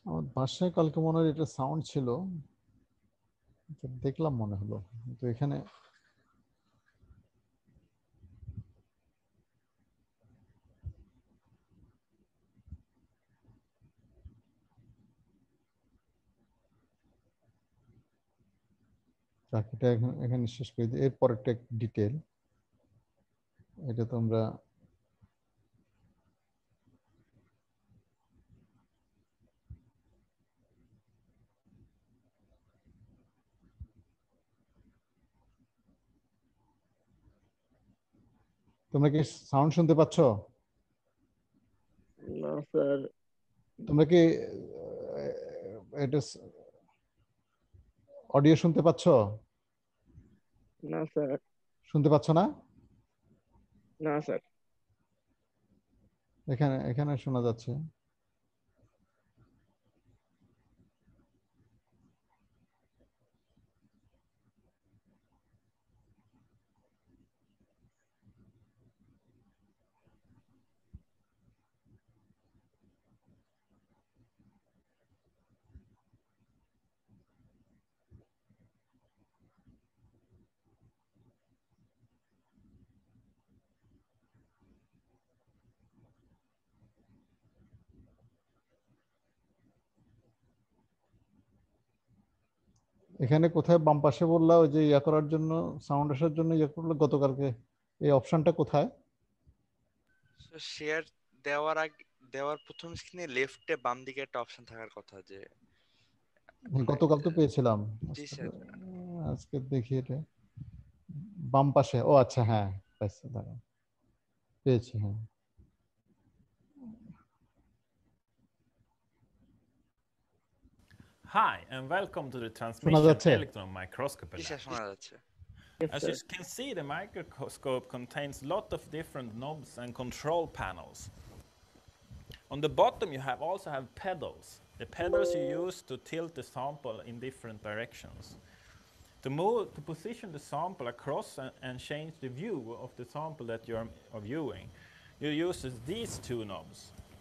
আমার বাসায় কালকে মনে হয় এটা সাউন্ড ছিল, দেখলাম মনে হলো, কিন্তু এখানে চাকরিটা এখানে শেষ করে দিই। এরপর একটা ডিটেল, এটা তোমরা তোমরা কি সাউন্ড শুনতে পাচ্ছ? না স্যার। তোমরা কি এটা অডিও শুনতে পাচ্ছ? না স্যার। শুনতে পাচ্ছ না? না স্যার। এখানে এখানে শোনা যাচ্ছে। এখানে কোথায় বাম পাশে বললা ওই যে ইয়া করার জন্য সাউন্ড আসার জন্য ইয়া করলো গতকালকে, এই অপশনটা কোথায়? শেয়ার দেওয়ার আগে দেওয়ার প্রথম স্ক্রিনে লেফটে বাম দিকে একটা অপশন থাকার কথা যে গতকাল তো পেয়েছিলাম, জি স্যার আজকে দেখি এটা বাম পাশে। ও আচ্ছা, হ্যাঁ পাইছি, দাঁড়াও পেয়েছি, হ্যাঁ। Hi, and welcome to the শোনা transmission যাচ্ছে? electron microscopy জি স্যার lab. শোনা যাচ্ছে। As you can see, the microscope contains a lot of different knobs and control panels. On the bottom, you also have pedals. The pedals you use to tilt the sample in different directions. To position the sample across and change the view of the sample that you are viewing, you use these two knobs.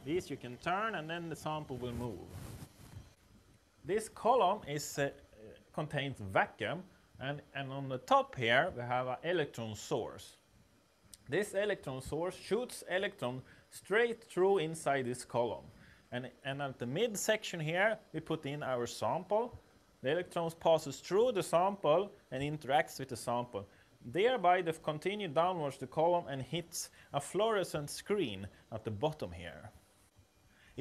These you can turn, and then the sample will move. This column contains vacuum, and on the top here we have an electron source. This electron source shoots electron straight through inside this column. And at the midsection here we put in our sample. The electrons passes through the sample and interacts with the sample. Thereby they continue downwards the column and hits a fluorescent screen at the bottom here.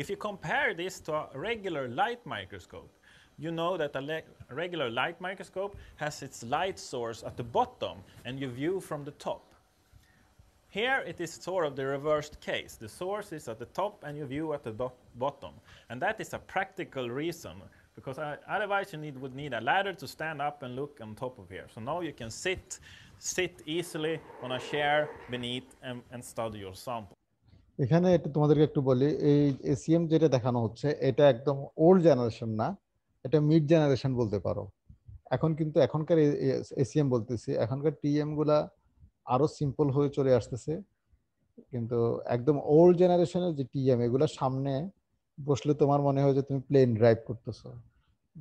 If you compare this to a regular light microscope, you know that a regular light microscope has its light source at the bottom and you view from the top. Here it is sort of the reversed case. The source is at the top and you view at the bottom. And that is a practical reason, because otherwise you would need a ladder to stand up and look on top of here. So now you can sit easily on a chair beneath and study your sample. এখানে এটা তোমাদেরকে একটু বলি, এই ACM যেটা দেখানো হচ্ছে এটা একদম ওল্ড জেনারেশন না, এটা মিড জেনারেশন বলতে পারো। এখন কিন্তু এখনকার এসিএম বলতেছি, এখনকার টিএম গুলা আরো সিম্পল হয়ে চলে আসতেছে, কিন্তু একদম ওল্ড জেনারেশনের যে টিএম এগুলা সামনে বসলে তোমার মনে হয় যে তুমি প্লেন ড্রাইভ করতেছো।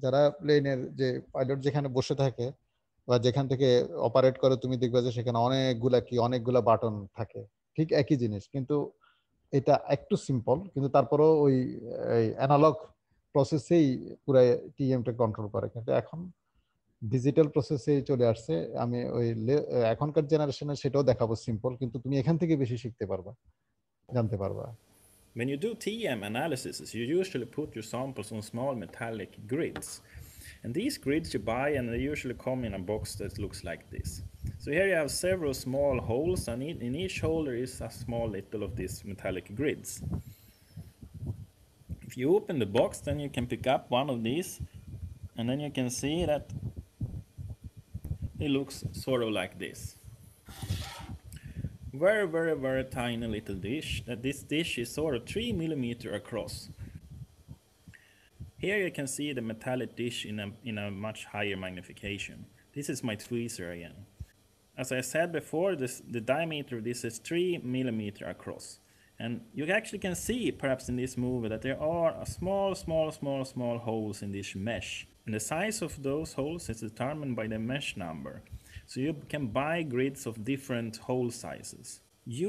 যারা প্লেনের যে পাইলট যেখানে বসে থাকে বা যেখান থেকে অপারেট করে, তুমি দেখবে যে সেখানে অনেকগুলা বাটন থাকে, ঠিক একই জিনিস, কিন্তু এটা একটু সিম্পল, কিন্তু তারপরেও ওই অ্যানালগ প্রসেসেই পুরো টিএমটা কন্ট্রোল করে। কিন্তু এখন ডিজিটাল প্রসেসে চলে আসছে। আমি ওই এখনকার জেনারেশনে সেটাও দেখাবো সিম্পল, কিন্তু তুমি এখান থেকে বেশি শিখতে পারবা, জানতে পারবা। When you do TEM analysis, you usually put your samples on small metallic grids. And these grids you buy, and they usually come in a box that looks like this. So here you have several small holes, and in each hole there is a small little of these metallic grids. If you open the box, then you can pick up one of these, and then you can see that it looks sort of like this. Very, very, very tiny little dish. This dish is sort of 3 millimeters across. Here you can see the metallic dish in a much higher magnification. This is my tweezer again. As I said before, the diameter of this is 3 millimeters across. And you actually can see, perhaps in this movie, that there are small holes in this mesh. And the size of those holes is determined by the mesh number. So you can buy grids of different hole sizes.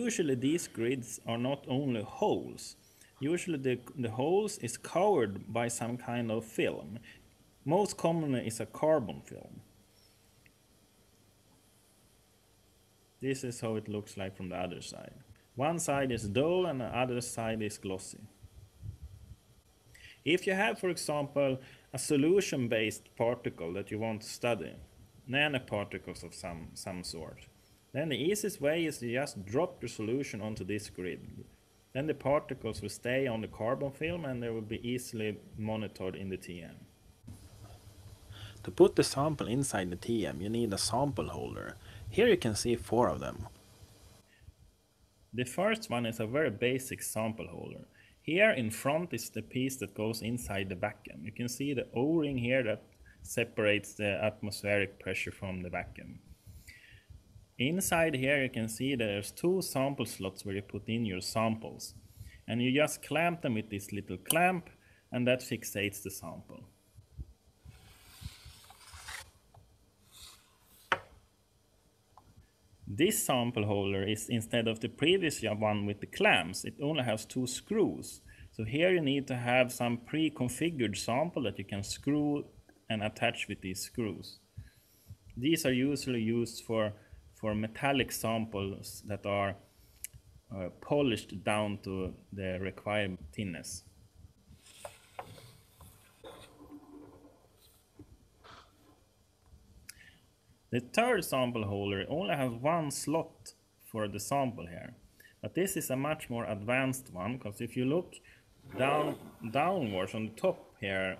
Usually these grids are not only holes. Usually the holes is covered by some kind of film. Most commonly is a carbon film. This is how it looks like from the other side. One side is dull and the other side is glossy. If you have, for example, a solution-based particle that you want to study, nanoparticles of some sort, then the easiest way is to just drop your solution onto this grid. Then the particles will stay on the carbon film and they will be easily monitored in the TM. To put the sample inside the TM, you need a sample holder. Here you can see 4 of them. The first one is a very basic sample holder. Here in front is the piece that goes inside the vacuum. You can see the O-ring here that separates the atmospheric pressure from the vacuum. Inside here you can see there's 2 sample slots where you put in your samples. And you just clamp them with this little clamp, and that fixates the sample. This sample holder is, instead of the previous one with the clamps, it only has 2 screws. So here you need to have some pre-configured sample that you can screw and attached with these screws. These are usually used for metallic samples that are polished down to the required thinness. The third sample holder only has one slot for the sample here, but this is a much more advanced one, because if you look downwards on the top here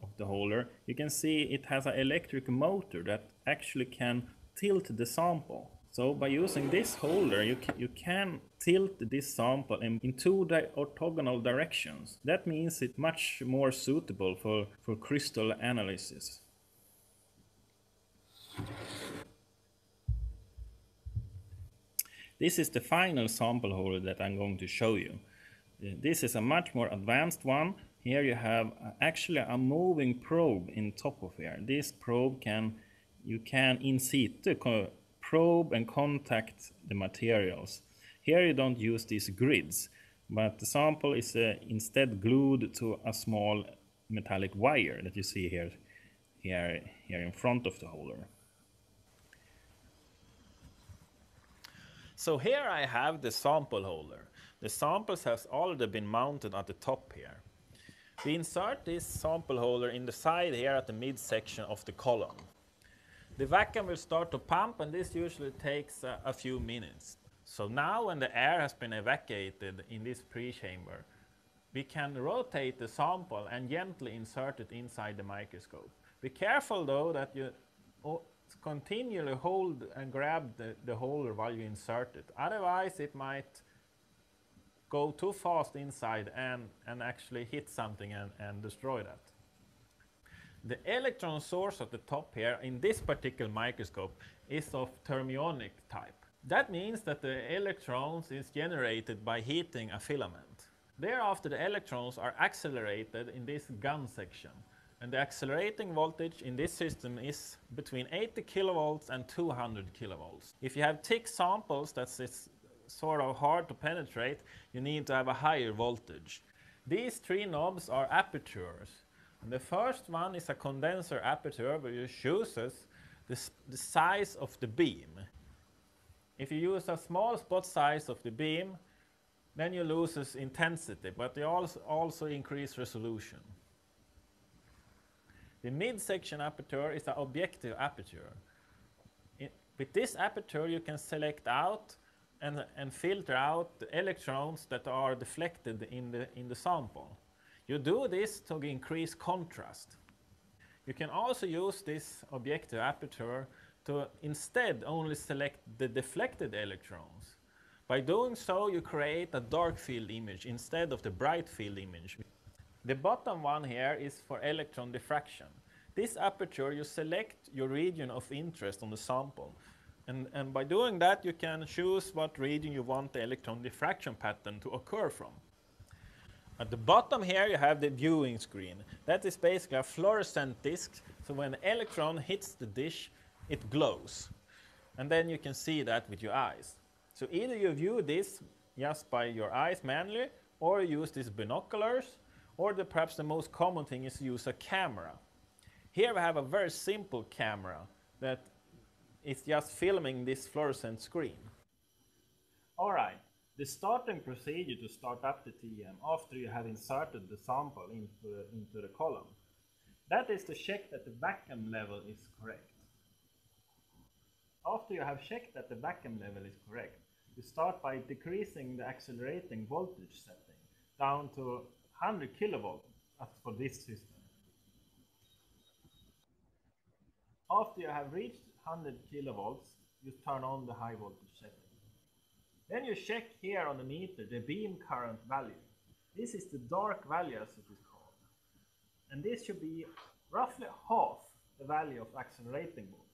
of the holder, you can see it has an electric motor that actually can tilt the sample. So by using this holder, you can tilt this sample in two orthogonal directions. That means it's much more suitable for crystal analysis. This is the final sample holder that I'm going to show you. This is a much more advanced one. Here you have actually a moving probe in top of here. This probe you can in situ probe and contact the materials. Here you don't use these grids, but the sample is instead glued to a small metallic wire that you see here in front of the holder. So here I have the sample holder. The samples have already been mounted at the top here. We insert this sample holder in the side here at the midsection of the column. The vacuum will start to pump, and this usually takes a few minutes. So now when the air has been evacuated in this pre-chamber, we can rotate the sample and gently insert it inside the microscope. Be careful though that you continually hold and grab the holder while you insert it. Otherwise it might go too fast inside and actually hit something and destroy that. The electron source at the top here in this particular microscope is of thermionic type. That means that the electrons is generated by heating a filament. Thereafter the electrons are accelerated in this gun section. And the accelerating voltage in this system is between 80 kilovolts and 200 kilovolts. If you have thick samples that's sort of hard to penetrate, you need to have a higher voltage. These three knobs are apertures. And the first one is a condenser aperture where you choose the size of the beam. If you use a small spot size of the beam, then you lose intensity, but you also increase resolution. The midsection aperture is an objective aperture. With this aperture you can select out and filter out the electrons that are deflected in the sample. You do this to increase contrast. You can also use this objective aperture to instead only select the deflected electrons. By doing so you create a dark field image instead of the bright field image. The bottom one here is for electron diffraction. This aperture, you select your region of interest on the sample. And by doing that, you can choose what region you want the electron diffraction pattern to occur from. At the bottom here, you have the viewing screen. That is basically a fluorescent disc, so when the electron hits the dish, it glows. And then you can see that with your eyes. So either you view this just by your eyes manually, or you use these binoculars, or perhaps the most common thing is to use a camera. Here we have a very simple camera that is just filming this fluorescent screen. Alright, the starting procedure to start up the TEM after you have inserted the sample into the column. That is to check that the vacuum level is correct. After you have checked that the vacuum level is correct, you start by decreasing the accelerating voltage setting down to 100 kilovolts for this system. After you have reached 100 kilovolts, you turn on the high voltage setting. Then you check here on the meter the beam current value. This is the dark value as it is called. And this should be roughly half the value of accelerating voltage.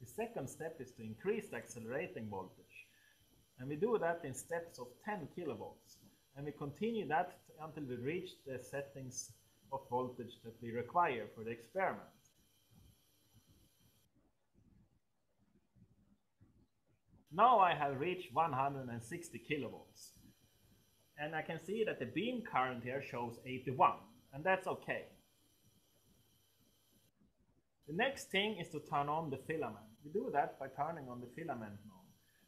The second step is to increase the accelerating voltage. And we do that in steps of 10 kilovolts. And we continue that until we reach the settings of voltage that we require for the experiment. Now I have reached 160 kilovolts. And I can see that the beam current here shows 81, and that's okay. The next thing is to turn on the filament. We do that by turning on the filament knob.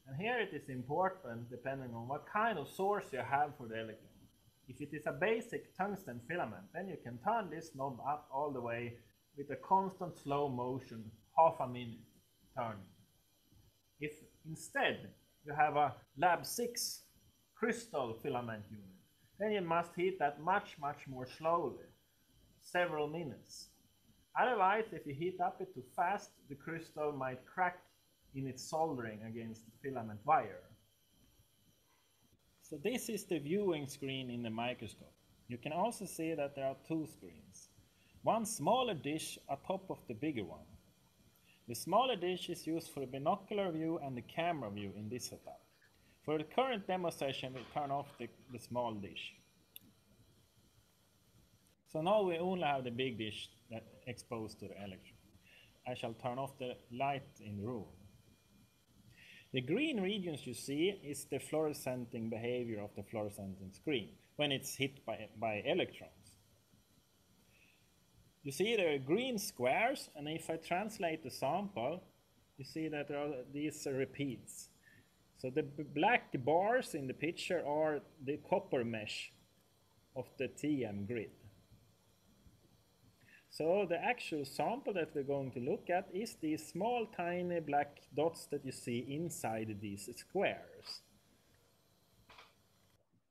And here it is important depending on what kind of source you have for the electron. If it is a basic tungsten filament, then you can turn this knob up all the way with a constant slow motion, half a minute turning. If instead you have a Lab 6 crystal filament unit, then you must heat that much more slowly, several minutes. Otherwise, if you heat up it too fast, the crystal might crack in its soldering against the filament wire. So this is the viewing screen in the microscope. You can also see that there are two screens. One smaller dish atop of the bigger one. The smaller dish is used for the binocular view and the camera view in this setup. For the current demonstration, we turn off the small dish. So now we only have the big dish that exposed to the electron. I shall turn off the light in the room. The green regions you see is the fluorescenting behavior of the fluorescenting screen when it's hit by electrons. You see there are green squares, and if I translate the sample, you see that there are these repeats. So the black bars in the picture are the copper mesh of the TM grid. So the actual sample that we're going to look at is these small tiny black dots that you see inside these squares.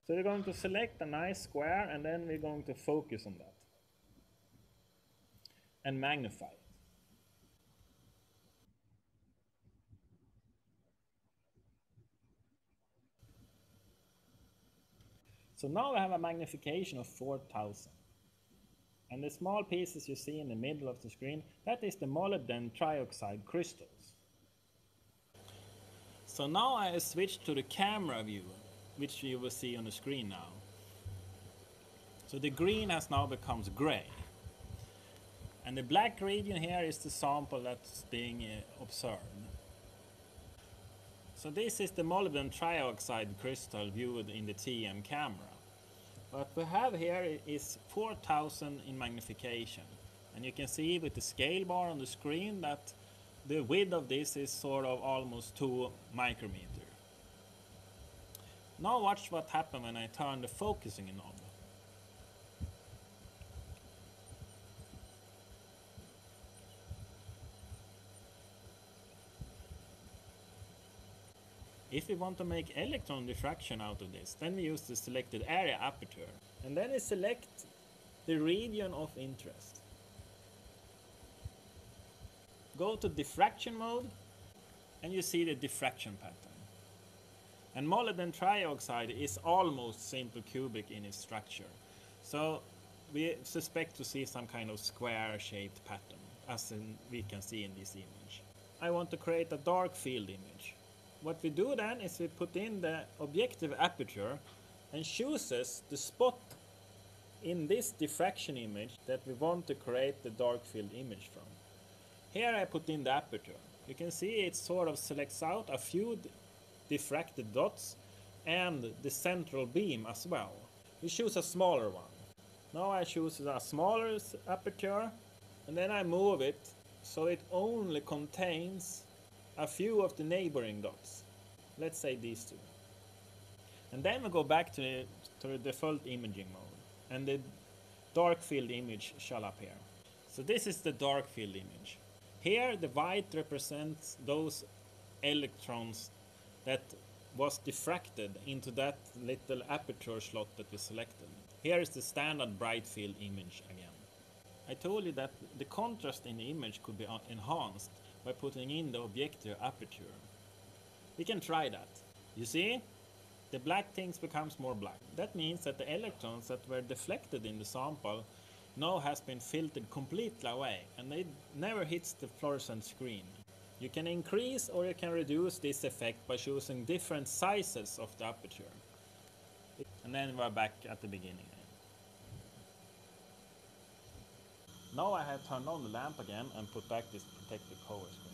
So we're going to select a nice square and then we're going to focus on that and magnify it. So now I have a magnification of 4000. And the small pieces you see in the middle of the screen, that is the molybdenum trioxide crystals. So now I have switched to the camera view, which you will see on the screen now. So the green has now becomes gray. And the black region here is the sample that's being observed. So this is the molybdenum trioxide crystal viewed in the TM camera. What we have here is 4000 in magnification. And you can see with the scale bar on the screen that the width of this is sort of almost 2 micrometers. Now watch what happens when I turn the focusing knob. If we want to make electron diffraction out of this, then we use the selected area aperture. And then we select the region of interest. Go to diffraction mode, and you see the diffraction pattern. And molybdenum trioxide is almost simple cubic in its structure. So we suspect to see some kind of square-shaped pattern, as we can see in this image. I want to create a dark field image. What we do then is we put in the objective aperture and chooses the spot in this diffraction image that we want to create the dark field image from. Here I put in the aperture. You can see it sort of selects out a few diffracted dots and the central beam as well. We choose a smaller one. Now I choose a smaller aperture and then I move it so it only contains a few of the neighboring dots. Let's say these two. And then we go back to the default imaging mode and the dark field image shall appear. So this is the dark field image. Here the white represents those electrons that was diffracted into that little aperture slot that we selected. Here is the standard bright field image again. I told you that the contrast in the image could be enhanced by putting in the objective aperture. We can try that. You see? The black things becomes more black. That means that the electrons that were deflected in the sample now has been filtered completely away and it never hits the fluorescent screen. You can increase or you can reduce this effect by choosing different sizes of the aperture. And then we're back at the beginning. Now I have turned on the lamp again and put back this protective cover screen.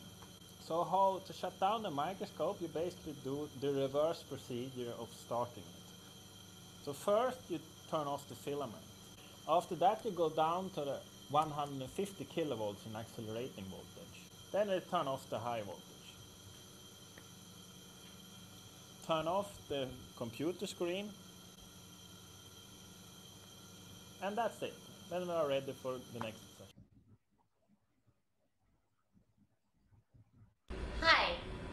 So how to shut down the microscope, you basically do the reverse procedure of starting it. So first you turn off the filament. After that, you go down to the 150 kilovolts in accelerating voltage. Then they turn off the high voltage. Turn off the computer screen. And that's it. Then we are ready for the next session. Hi,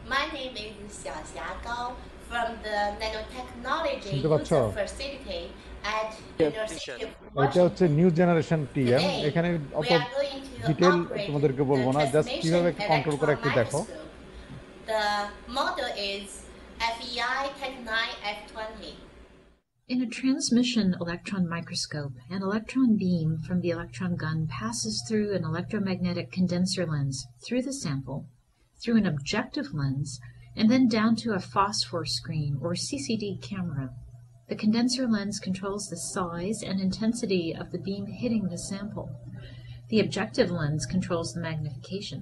my name is Xiaxia Gao from the Nanotechnology শুনতে পাচ্ছ? User Facility at University of এটা হচ্ছে new generation TM. Today, এখানে অত we are going to detail operate তোমাদেরকে বলবো the না, just transmission কিভাবে কন্ট্রোল করে একটু electron দেখো। microscope. The model is FEI Tech9 F20. In a transmission electron microscope, an electron beam from the electron gun passes through an electromagnetic condenser lens, through the sample, through an objective lens, and then down to a phosphor screen or CCD camera. The condenser lens controls the size and intensity of the beam hitting the sample. The objective lens controls the magnification.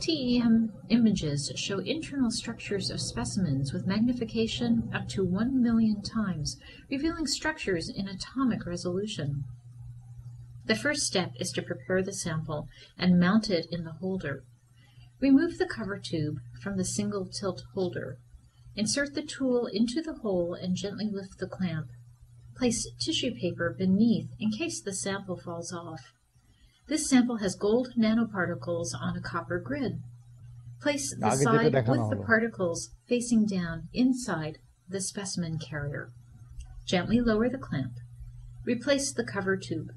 TEM images show internal structures of specimens with magnification up to 1 million times, revealing structures in atomic resolution. The first step is to prepare the sample and mount it in the holder. Remove the cover tube from the single tilt holder. Insert the tool into the hole and gently lift the clamp. Place tissue paper beneath in case the sample falls off. This sample has gold nanoparticles on a copper grid. Place the side with the particles facing down inside the specimen carrier. Gently lower the clamp. Replace the cover tube.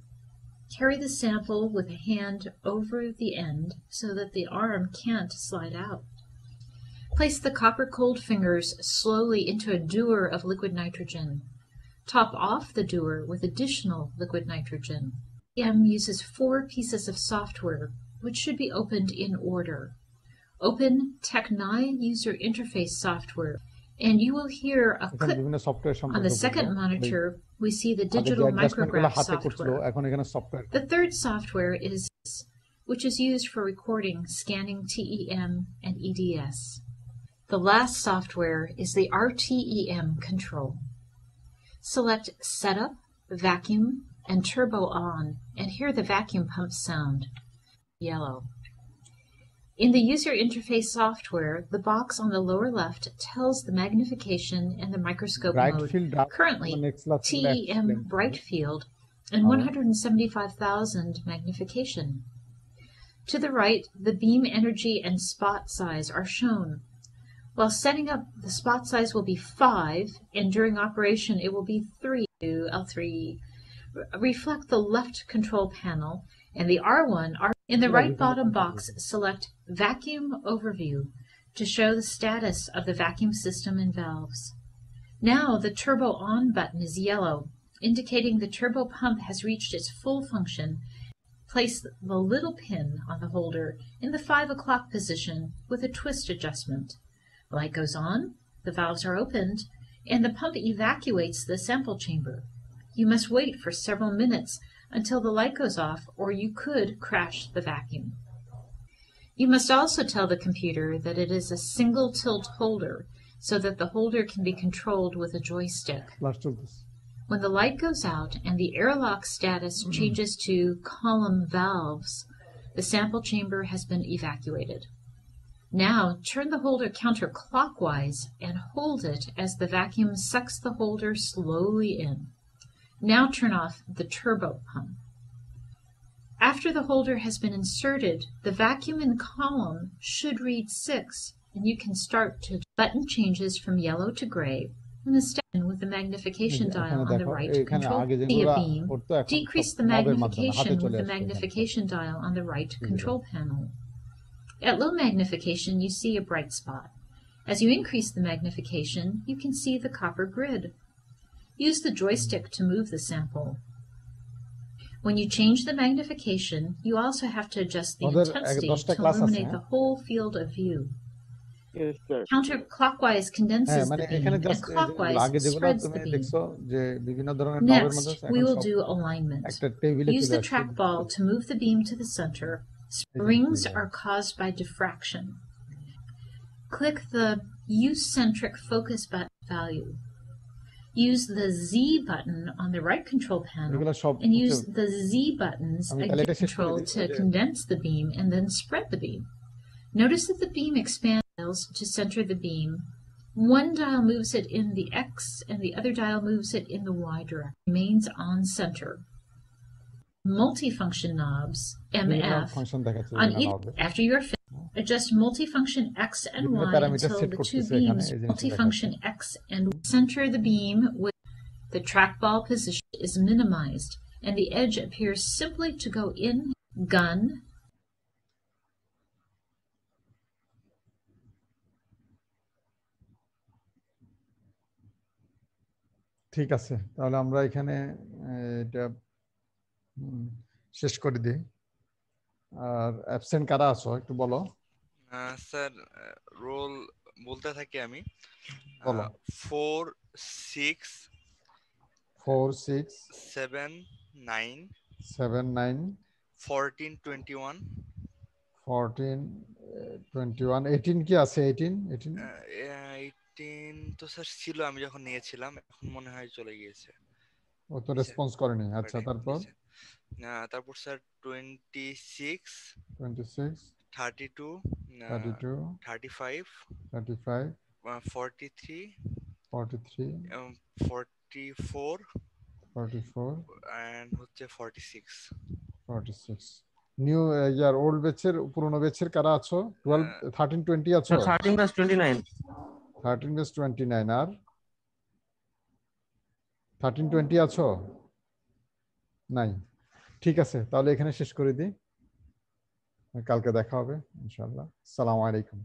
Carry the sample with a hand over the end so that the arm can't slide out. Place the copper cold fingers slowly into a dewar of liquid nitrogen. Top off the dewar with additional liquid nitrogen. TEM uses 4 pieces of software, which should be opened in order. Open Tech9 User Interface software, and you will hear a click. On the second monitor, we see the digital micrograph software. The third software is, which is used for recording, scanning TEM and EDS. The last software is the RTEM control. Select Setup, Vacuum, and Turbo On, and hear the vacuum pump sound. Yellow. In the user interface software, the box on the lower left tells the magnification and the microscope mode. Currently, TEM bright field and 175,000 magnification. To the right, the beam energy and spot size are shown. While setting up, the spot size will be 5, and during operation it will be 3. L3. Reflect the left control panel, and the R1 are in the right bottom box. Select Vacuum Overview to show the status of the vacuum system and valves. Now the Turbo On button is yellow, indicating the turbo pump has reached its full function. Place the little pin on the holder in the 5 o'clock position with a twist adjustment. Light goes on, the valves are opened, and the pump evacuates the sample chamber. You must wait for several minutes until the light goes off, or you could crash the vacuum. You must also tell the computer that it is a single tilt holder so that the holder can be controlled with a joystick. When the light goes out and the airlock status changes to column valves, the sample chamber has been evacuated. Now turn the holder counterclockwise and hold it as the vacuum sucks the holder slowly in. Now turn off the turbo pump. After the holder has been inserted, the vacuum in column should read 6, and you can start to button changes from yellow to gray, and the step with the magnification dial on the right control the beam. Decrease the magnification with the magnification dial on the right control panel. At low magnification, you see a bright spot. As you increase the magnification, you can see the copper grid. Use the joystick to move the sample. When you change the magnification, you also have to adjust the intensity to illuminate the whole field of view. Yes, sir. Counterclockwise condenses the beam, and clockwise spreads the beam. Next, we will do alignment. Use the trackball to move the beam to the center. Springs are caused by diffraction. Click the U-centric focus button value. Use the Z button on the right control panel and use the Z buttons again control to condense the beam and then spread the beam. Notice that the beam expands to center the beam. One dial moves it in the X and the other dial moves it in the Y direction. Remains on center. Multifunction knobs, MF, on either, after you are finished, adjust multifunction X and Y until the two beams, multifunction X and center the beam with the trackball position is minimized and the edge appears simply to go in gun. ঠিক আছে, তাহলে আমরা এখানে এটা শেষ করে দিই। Are absent কারা আছো একটু বলো। স্যার রোল বলতে থাকি আমি। বলো। 4 6 7 9 7 9 14 21 14 21 18 কি আছে? 18 তো স্যার ছিল আমি যখন নিয়েছিলাম, এখন মনে হয় চলে গিয়েছে। ও তো রেসপন্স করেনি। আচ্ছা, তারপর স্যার 26 32 32 35 35 43 43 44 44 and হচ্ছে 46 46 নিউ ইয়ার ওল্ড ব্যাচের পুরনো ব্যাচের কারা আছো? 12 13 20 আছো? 13 প্লাস 29 13 প্লাস 29 আর 13 20 আছো? নাই। ঠিক আছে, তাহলে এখানে শেষ করে দিই, কালকে দেখা হবে ইনশাআল্লাহ। আসসালামু আলাইকুম।